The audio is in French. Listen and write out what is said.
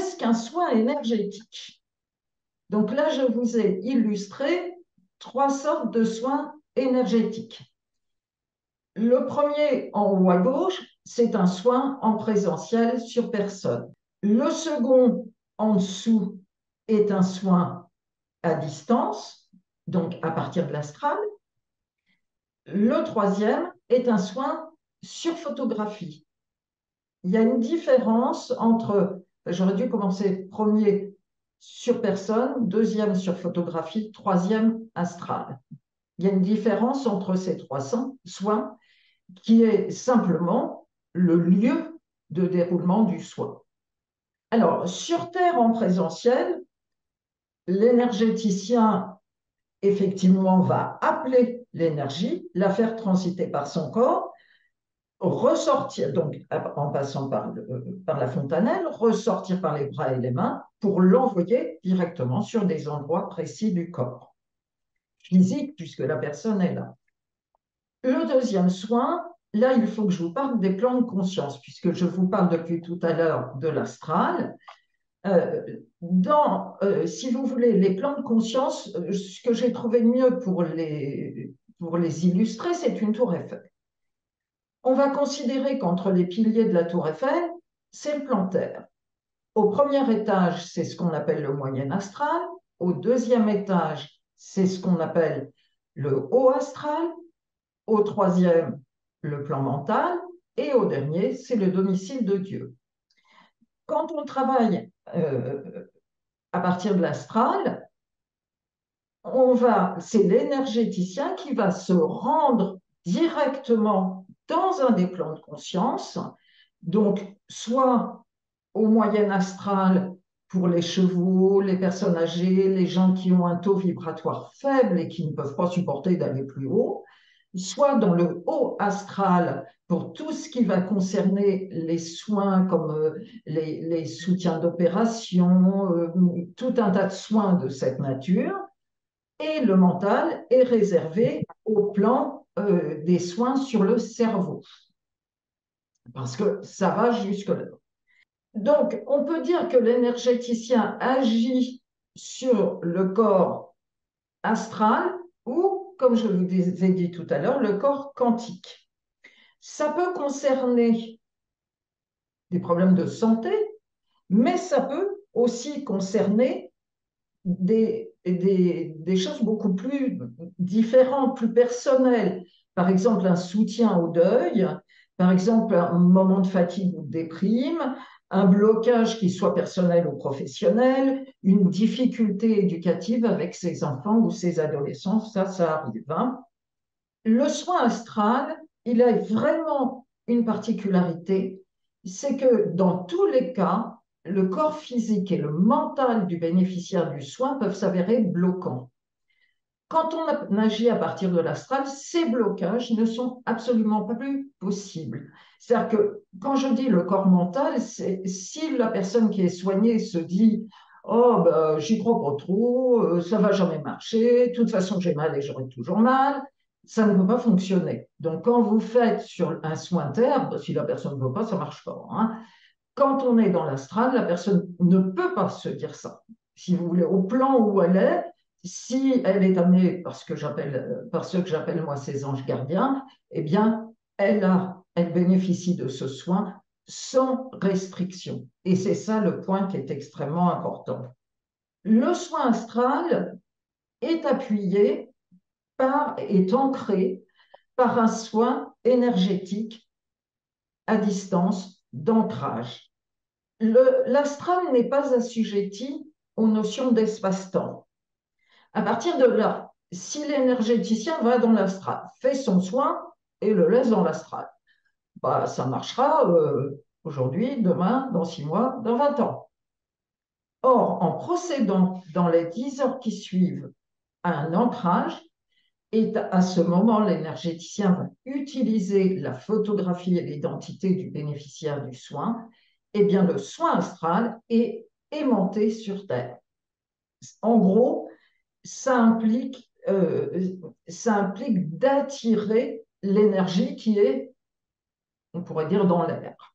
qu'est-ce qu'un soin énergétique? Donc là, je vous ai illustré 3 sortes de soins énergétiques. Le premier, en haut à gauche, c'est un soin en présentiel sur personne. Le second, en dessous, est un soin à distance, donc à partir de l'astral. Le troisième est un soin sur photographie. Il y a une différence entre, j'aurais dû commencer premier sur personne, deuxième sur photographie, troisième astral. Il y a une différence entre ces 3 soins qui est simplement le lieu de déroulement du soin. Alors, sur Terre en présentiel, l'énergéticien, effectivement, va appeler l'énergie, la faire transiter par son corps, ressortir, donc en passant par la fontanelle, ressortir par les bras et les mains pour l'envoyer directement sur des endroits précis du corps physique, puisque la personne est là. Le deuxième soin, là, il faut que je vous parle des plans de conscience, puisque je vous parle depuis tout à l'heure de l'astral. Si vous voulez, les plans de conscience, ce que j'ai trouvé de mieux pour les illustrer, c'est une tour Eiffel. On va considérer qu'entre les piliers de la tour Eiffel, c'est le plan Terre. Au premier étage, c'est ce qu'on appelle le moyen astral. Au deuxième étage, c'est ce qu'on appelle le haut astral. Au troisième, le plan mental. Et au dernier, c'est le domicile de Dieu. Quand on travaille à partir de l'astral, c'est l'énergéticien qui va se rendre directement dans un des plans de conscience, donc soit au moyen astral pour les chevaux, les personnes âgées, les gens qui ont un taux vibratoire faible et qui ne peuvent pas supporter d'aller plus haut, soit dans le haut astral pour tout ce qui va concerner les soins comme les soutiens d'opération, tout un tas de soins de cette nature. Et le mental est réservé au plan des soins sur le cerveau, parce que ça va jusque-là. Donc, on peut dire que l'énergéticien agit sur le corps astral ou, comme je vous ai dit tout à l'heure, le corps quantique. Ça peut concerner des problèmes de santé, mais ça peut aussi concerner des choses beaucoup plus différentes, plus personnelles. Par exemple, un soutien au deuil, par exemple, un moment de fatigue ou de déprime, un blocage qui soit personnel ou professionnel, une difficulté éducative avec ses enfants ou ses adolescents, ça arrive. Hein. Le soin astral, il a vraiment une particularité, c'est que dans tous les cas, le corps physique et le mental du bénéficiaire du soin peuvent s'avérer bloquants. Quand on agit à partir de l'astral, ces blocages ne sont absolument pas plus possibles. C'est-à-dire que quand je dis le corps mental, c'est si la personne qui est soignée se dit oh, ben, j'y crois pas trop, ça va jamais marcher, de toute façon j'ai mal et j'aurai toujours mal, ça ne peut pas fonctionner. Donc quand vous faites sur un soin terre, ben, si la personne ne veut pas, ça ne marche pas. Hein. Quand on est dans l'astral, la personne ne peut pas se dire ça. Si vous voulez, au plan où elle est, si elle est amenée par ce que j'appelle moi ses anges gardiens, eh bien, elle bénéficie de ce soin sans restriction. Et c'est ça le point qui est extrêmement important. Le soin astral est appuyé est ancré par un soin énergétique à distance d'ancrage. L'astral n'est pas assujetti aux notions d'espace-temps. À partir de là, si l'énergéticien va dans l'astral, fait son soin et le laisse dans l'astral, bah, ça marchera aujourd'hui, demain, dans 6 mois, dans 20 ans. Or, en procédant dans les 10 heures qui suivent à un ancrage, et à ce moment, l'énergéticien va utiliser la photographie et l'identité du bénéficiaire du soin, eh bien, le soin astral est aimanté sur Terre. En gros, ça implique d'attirer l'énergie qui est, on pourrait dire, dans l'air.